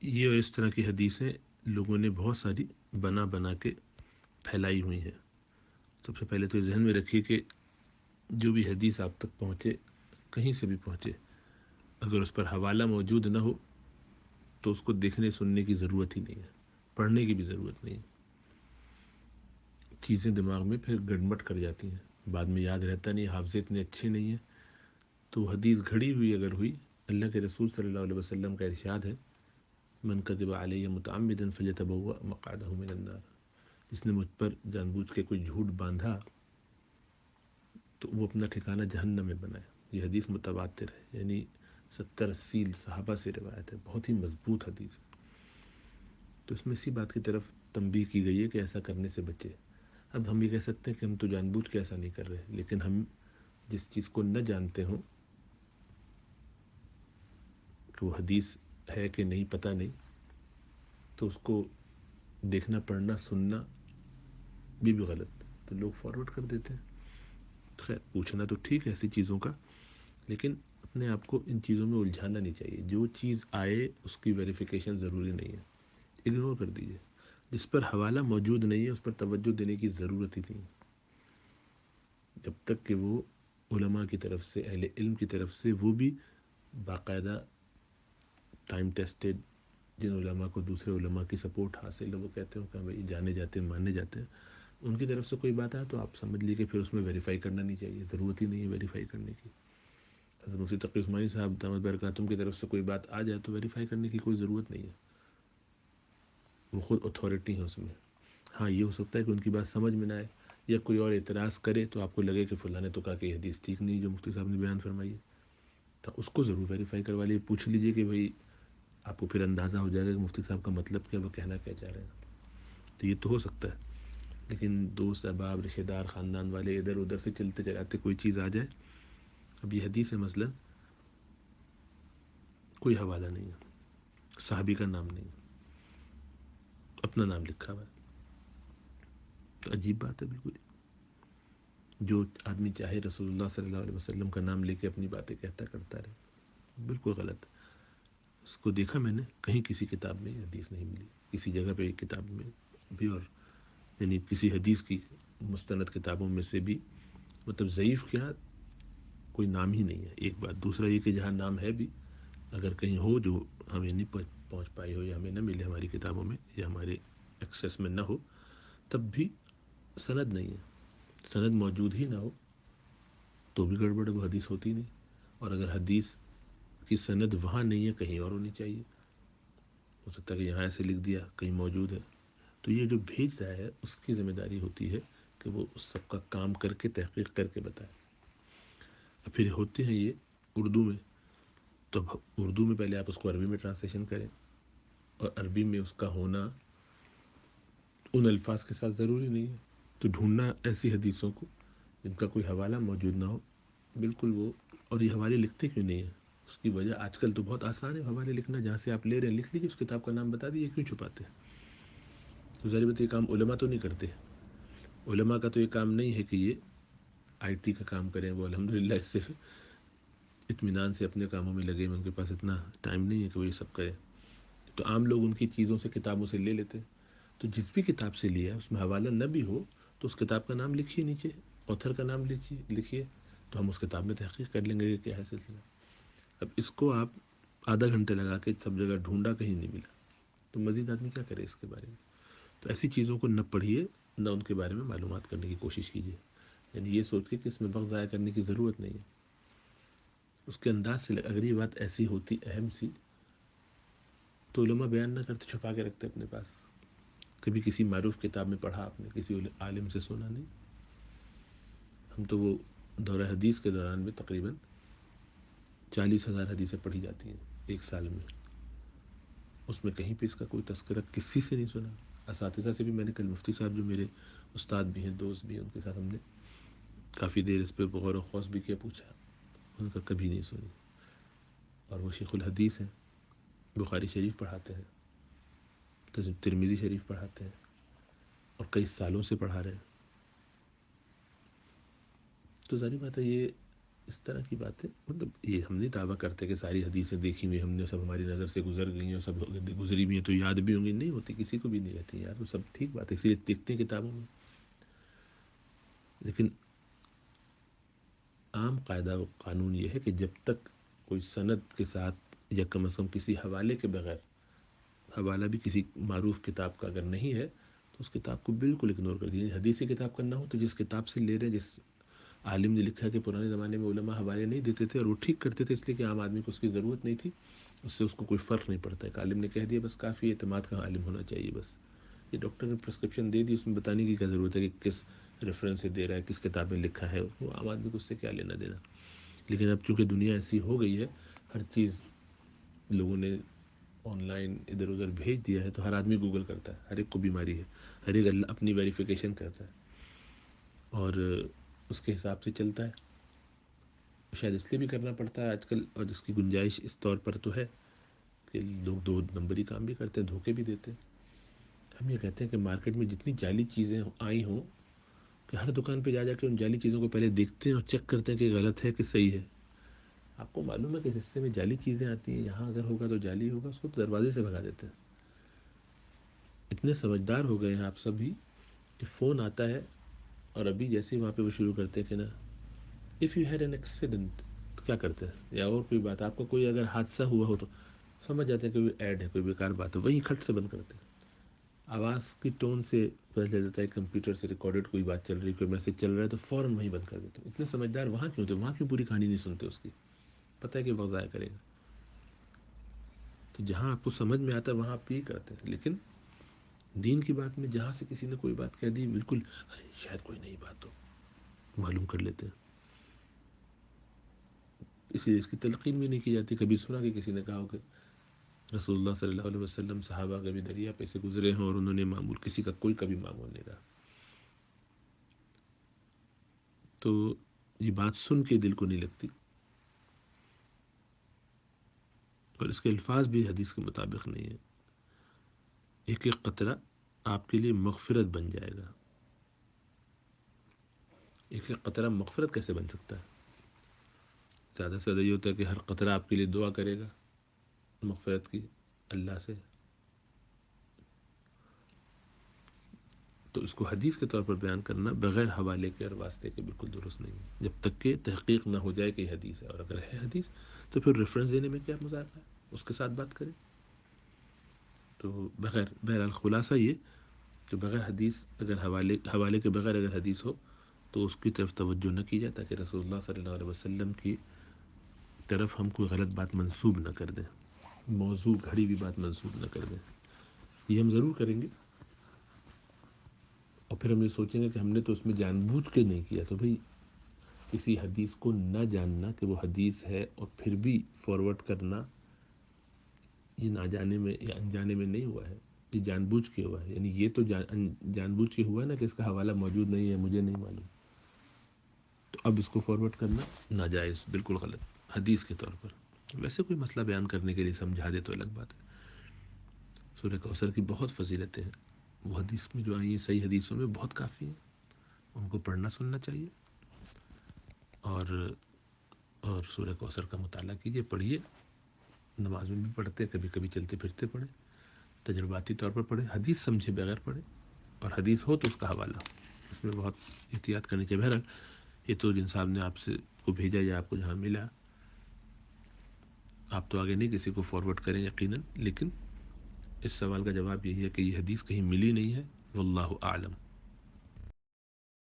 یہ اور اس طرح کی حدیثیں لوگوں نے بہت ساری بنا بنا کے پھیلائی ہوئی ہیں۔ سب سے پہلے تو ذہن میں رکھیے کہ جو بھی حدیث آپ تک پہنچے، کہیں سے بھی پہنچے، اگر اس پر حوالہ موجود نہ ہو تو اس کو دیکھنے سننے کی ضرورت ہی نہیں ہے، پڑھنے کی بھی ضرورت نہیں ہے۔ چیزیں دماغ میں پھر گڑمٹ کر جاتی ہیں، بعد میں یاد رہتا نہیں، حافظے اتنے اچھے نہیں ہیں۔ تو حدیث گھڑی ہوئی اگر ہوئی، اللہ کے رسول صلی اللہ علیہ وسلم کا ارشاد ہے، من کذب علی متعمدا فلیتبوأ مقعدہ من النار، جس نے مجھ پر جان بوجھ کے کوئی جھوٹ باندھا تو وہ اپنا ٹھکانہ جہنم میں بنائے۔ یہ حدیث متواتر ہے، یعنی 70-80 صحابہ سے روایت ہے، بہت ہی مضبوط حدیث ہے۔ تو اس میں اسی بات کی طرف تنبیہ کی گئی ہے کہ ایسا کرنے سے بچے۔ اب ہم یہ کہہ سکتے ہیں کہ ہم تو جان بوجھ کے ایسا نہیں کر رہے، لیکن ہم جس چیز کو نہ جانتے ہوں کہ وہ حدیث ہے کہ نہیں، پتہ نہیں، تو اس کو دیکھنا، پڑھنا، سننا بھی غلط، تو لوگ فارورڈ کر دیتے ہیں۔ خیر، پوچھنا تو ٹھیک ہے ایسی چیزوں کا، لیکن اپنے آپ کو ان چیزوں میں الجھانا نہیں چاہیے۔ جو چیز آئے اس کی ویریفیکیشن ضروری نہیں ہے، اگنور کر دیجیے۔ جس پر حوالہ موجود نہیں ہے اس پر توجہ دینے کی ضرورت ہی نہیں، جب تک کہ وہ علماء کی طرف سے، اہل علم کی طرف سے، وہ بھی باقاعدہ ٹائم ٹیسٹڈ، جن علماء کو دوسرے علماء کی سپورٹ حاصل ہے، وہ کہتے ہیں کہ بھائی جانے جاتے ہیں، ماننے جاتے ہیں، ان کی طرف سے کوئی بات آئے تو آپ سمجھ لیجیے کہ پھر اس میں ویریفائی کرنا نہیں چاہیے، ضرورت ہی نہیں ہے ویریفائی کرنے کی۔ حضرت مفتی تقی عثمانی صاحب دامت برکاتہم کی طرف سے کوئی بات آ جائے تو ویریفائی کرنے کی کوئی ضرورت نہیں ہے، وہ خود اتھارٹی ہیں اس میں۔ ہاں، یہ ہو سکتا ہے کہ ان کی بات سمجھ میں نہ آئے یا کوئی اور اعتراض کرے تو آپ کو لگے کہ فلاں نے تو کہا کہ یہ حدیث ٹھیک نہیں جو مفتی صاحب نے بیان فرمائی ہے، تو اس کو ضرور ویریفائی کروا لیجیے، پوچھ لیجیے کہ بھائی، آپ کو پھر اندازہ ہو جائے گا کہ مفتی صاحب کا مطلب کیا، وہ کہنا کیا چاہ رہے ہیں۔ تو یہ تو ہو سکتا ہے، لیکن دوست احباب، رشتہ دار، خاندان والے ادھر ادھر سے چلتے چلاتے کوئی چیز آ جائے، اب یہ حدیث ہے مثلا، کوئی حوالہ نہیں ہے، صحابی کا نام نہیں ہے، اپنا نام لکھا ہوا ہے، تو عجیب بات ہے بالکل۔ جو آدمی چاہے رسول اللہ صلی اللہ علیہ وسلم کا نام لے کے اپنی باتیں کہتا کرتا رہے، بالکل غلط ہے۔ اس کو دیکھا میں نے، کہیں کسی کتاب میں یہ حدیث نہیں ملی، کسی جگہ پہ ایک کتاب میں بھی، اور یعنی کسی حدیث کی مستند کتابوں میں سے بھی، مطلب ضعیف کیا، کوئی نام ہی نہیں ہے، ایک بات۔ دوسرا یہ کہ جہاں نام ہے بھی، اگر کہیں ہو جو ہمیں نہیں پہنچ پائی ہو یا ہمیں نہ ملے ہماری کتابوں میں یا ہمارے ایکسیس میں نہ ہو، تب بھی سند نہیں ہے، سند موجود ہی نہ ہو تو بھی گڑبڑ ہے، وہ حدیث ہوتی نہیں۔ اور اگر حدیث کی سند وہاں نہیں ہے، کہیں اور ہونی چاہیے، ہو سکتا ہے کہ یہاں ایسے لکھ دیا، کہیں موجود ہے، تو یہ جو بھیج رہا ہے اس کی ذمہ داری ہوتی ہے کہ وہ اس سب کا کام کر کے، تحقیق کر کے بتائے۔ اب پھر ہوتے ہیں یہ اردو میں، تو اب اردو میں پہلے آپ اس کو عربی میں ٹرانسلیشن کریں، اور عربی میں اس کا ہونا ان الفاظ کے ساتھ ضروری نہیں ہے، تو ڈھونڈنا ایسی حدیثوں کو جن کا کوئی حوالہ موجود نہ ہو، بالکل وہ۔ اور یہ حوالے لکھتے کیوں نہیں ہیں؟ اس کی وجہ آج کل تو بہت آسان ہے حوالے لکھنا، جہاں سے آپ لے رہے ہیں لکھ لیجیے، اس کتاب کا نام بتا دیجیے، کیوں چھپاتے ہیں؟ تو ظاہر بات یہ کام علماء تو نہیں کرتے، علماء کا تو یہ کام نہیں ہے کہ یہ آئی ٹی کا کام کریں، وہ الحمدللہ اس سے اطمینان سے اپنے کاموں میں لگے ہوئے، ان کے پاس اتنا ٹائم نہیں ہے کہ وہ یہ سب کریں، تو عام لوگ ان کی چیزوں سے، کتابوں سے لے لیتے ہیں۔ تو جس بھی کتاب سے لیا اس میں حوالہ نہ بھی ہو تو اس کتاب کا نام لکھیے، نیچے آتھر کا نام لکھیے، تو ہم اس کتاب میں تحقیق کر لیں گے کہ کیا ہے سلسلہ۔ اب اس کو آپ آدھا گھنٹے لگا کے سب جگہ ڈھونڈا، کہیں نہیں ملا، تو مزید آدمی کیا کرے اس کے بارے میں؟ تو ایسی چیزوں کو نہ پڑھیے، نہ ان کے بارے میں معلومات کرنے کی کوشش کیجیے، یعنی یہ سوچ کے کہ اس میں وقت ضائع کرنے کی ضرورت نہیں ہے۔ اس کے انداز سے اگر یہ بات ایسی ہوتی، اہم سی، تو علماء بیان نہ کرتے، چھپا کے رکھتے اپنے پاس۔ کبھی کسی معروف کتاب میں پڑھا آپ نے، کسی عالم سے سنا نہیں؟ ہم تو وہ دورہ حدیث کے دوران میں تقریباً 40,000 حدیثیں پڑھی جاتی ہیں ایک سال میں، اس میں کہیں پہ اس کا کوئی تذکرہ کسی سے نہیں سنا۔ اساتذہ سے بھی میں نے کل، مفتی صاحب جو میرے استاد بھی ہیں، دوست بھی ہیں، ان کے ساتھ ہم نے کافی دیر اس پہ غور و خوض بھی کیا، پوچھا، ان کا کبھی نہیں سنی۔ اور وہ شیخ الحدیث ہیں، بخاری شریف پڑھاتے ہیں، ترمذی شریف پڑھاتے ہیں، اور کئی سالوں سے پڑھا رہے ہیں۔ تو ظاہر بات ہے یہ اس طرح کی باتیں، مطلب یہ ہم نہیں دعویٰ کرتے کہ ساری حدیثیں دیکھی ہوئی ہم نے، سب ہماری نظر سے گزر گئی ہیں اور سب گزری بھی ہیں تو یاد بھی ہوں گی، نہیں ہوتی، کسی کو بھی نہیں رہتی یار، وہ سب ٹھیک بات ہے، اسی لیے دیکھتے ہیں کتابوں میں. لیکن عام قاعدہ و قانون یہ ہے کہ جب تک کوئی سند کے ساتھ یا کم از کم کسی حوالے کے بغیر، حوالہ بھی کسی معروف کتاب کا اگر نہیں ہے تو اس کتاب کو بالکل اگنور کر دیجیے. حدیثی کتاب کا نہ ہو تو جس کتاب سے لے رہے ہیں، جس عالم نے لکھا ہے کہ پرانے زمانے میں علماء حوالے نہیں دیتے تھے اور وہ ٹھیک کرتے تھے اس لیے کہ عام آدمی کو اس کی ضرورت نہیں تھی، اس سے اس کو کوئی فرق نہیں پڑتا. ایک عالم نے کہہ دیا بس کافی، اعتماد کا عالم ہونا چاہیے بس. یہ ڈاکٹر نے پرسکرپشن دے دی، اس میں بتانے کی کیا ضرورت ہے کہ کس ریفرنس سے دے رہا ہے، کس کتاب میں لکھا ہے، وہ عام آدمی کو اس سے کیا لینا دینا. لیکن اب چونکہ دنیا ایسی ہو گئی ہے، ہر چیز لوگوں نے آن لائن ادھر ادھر بھیج دیا ہے، تو ہر آدمی گوگل کرتا ہے، ہر ایک کو بیماری ہے، ہر ایک اپنی ویریفیکیشن کرتا ہے اور اس کے حساب سے چلتا ہے. شاید اس لیے بھی کرنا پڑتا ہے آج کل، اور جس کی گنجائش اس طور پر تو ہے کہ لوگ دو نمبری کام بھی کرتے ہیں، دھوکے بھی دیتے ہیں. ہم یہ کہتے ہیں کہ مارکیٹ میں جتنی جعلی چیزیں آئی ہوں کہ ہر دکان پہ جا جا کے ان جعلی چیزوں کو پہلے دیکھتے ہیں اور چیک کرتے ہیں کہ غلط ہے کہ صحیح ہے. آپ کو معلوم ہے کہ جس سے میں جعلی چیزیں آتی ہیں، یہاں اگر ہوگا تو جعلی ہوگا، اس کو تو دروازے سے بھگا دیتے ہیں. اتنے سمجھدار ہو گئے ہیں آپ سبھی کہ فون آتا ہے اور ابھی جیسے وہاں پہ وہ شروع کرتے ہیں کہ نا if you had an accident, کیا کرتے ہیں یا اور کوئی بات، آپ کو کوئی اگر حادثہ ہوا ہو تو سمجھ جاتے ہیں کہ کوئی ایڈ ہے، کوئی بیکار بات ہے، وہی کھٹ سے بند کرتے ہیں. آواز کی ٹون سے پتہ چل جاتا ہے کمپیوٹر سے ریکارڈڈ کوئی بات چل رہی ہے، کوئی میسج چل رہا ہے تو فوراً وہیں بند کر دیتے ہیں. اتنے سمجھدار وہاں کیوں ہوتے، وہاں کیوں پوری کہانی نہیں سنتے اس کی، پتہ ہے کہ وقت ضائع کرے گا. تو جہاں آپ کو سمجھ میں آتا ہے وہاں آپ یہ کرتے ہیں. لیکن دین کی بات میں جہاں سے کسی نے کوئی بات کہہ دی، بالکل شاید کوئی نئی بات ہو، معلوم کر لیتے ہیں. اس لیے اس کی تلقین بھی نہیں کی جاتی. کبھی سنا کہ کسی نے کہا ہو کہ رسول اللہ صلی اللہ علیہ وسلم صحابہ کبھی دریا پہ سے گزرے ہیں اور انہوں نے معمول، کسی کا کوئی کبھی معمول نہیں رہا. تو یہ بات سن کے دل کو نہیں لگتی، اور اس کے الفاظ بھی حدیث کے مطابق نہیں ہے. ایک ایک قطرہ آپ کے لیے مغفرت بن جائے گا. ایک ایک قطرہ مغفرت کیسے بن سکتا ہے؟ زیادہ سے زیادہ یہ ہوتا ہے کہ ہر قطرہ آپ کے لیے دعا کرے گا مغفرت کی اللہ سے. تو اس کو حدیث کے طور پر بیان کرنا بغیر حوالے کے اور واسطے کے بالکل درست نہیں ہے، جب تک کہ تحقیق نہ ہو جائے کہ یہ حدیث ہے. اور اگر ہے حدیث تو پھر ریفرنس دینے میں کیا مذاق ہے، اس کے ساتھ بات کریں. تو بہرحال خلاصہ یہ کہ بغیر حدیث، اگر حوالے کے بغیر اگر حدیث ہو تو اس کی طرف توجہ نہ کی جائے، تاکہ رسول اللہ صلی اللہ علیہ وسلم کی طرف ہم کوئی غلط بات منسوب نہ کر دیں، موضوع گھڑی ہوئی بات منسوب نہ کر دیں. یہ ہم ضرور کریں گے، اور پھر ہم یہ سوچیں گے کہ ہم نے تو اس میں جان بوجھ کے نہیں کیا. تو بھئی کسی حدیث کو نہ جاننا کہ وہ حدیث ہے اور پھر بھی فارورڈ کرنا، یہ نہ جانے میں یا انجانے میں نہیں ہوا ہے، یہ جان بوجھ کے ہوا ہے. یعنی یہ تو جان بوجھ کے ہوا ہے نا کہ اس کا حوالہ موجود نہیں ہے، مجھے نہیں معلوم، تو اب اس کو فارورڈ کرنا ناجائز، بالکل غلط حدیث کے طور پر. ویسے کوئی مسئلہ بیان کرنے کے لیے سمجھا دے تو الگ بات ہے. سورہ کوثر کی بہت فضیلتیں ہیں، وہ حدیث میں جو آئی ہیں صحیح حدیثوں میں بہت کافی ہیں، ان کو پڑھنا سننا چاہیے. اور سورہ کوثر کا مطالعہ کیجیے، پڑھیے، نماز میں بھی پڑھتے، کبھی کبھی چلتے پھرتے پڑھیں، تجرباتی طور پر پڑھیں، حدیث سمجھے بغیر پڑھیں، اور حدیث ہو تو اس کا حوالہ. اس میں بہت احتیاط کرنی چاہیے. بہرحال یہ تو جن صاحب نے آپ سے کو بھیجا یا آپ کو جہاں ملا، آپ تو آگے نہیں کسی کو فارورڈ کریں یقیناً، لیکن اس سوال کا جواب یہی ہے کہ یہ حدیث کہیں ملی نہیں ہے، واللہ اعلم.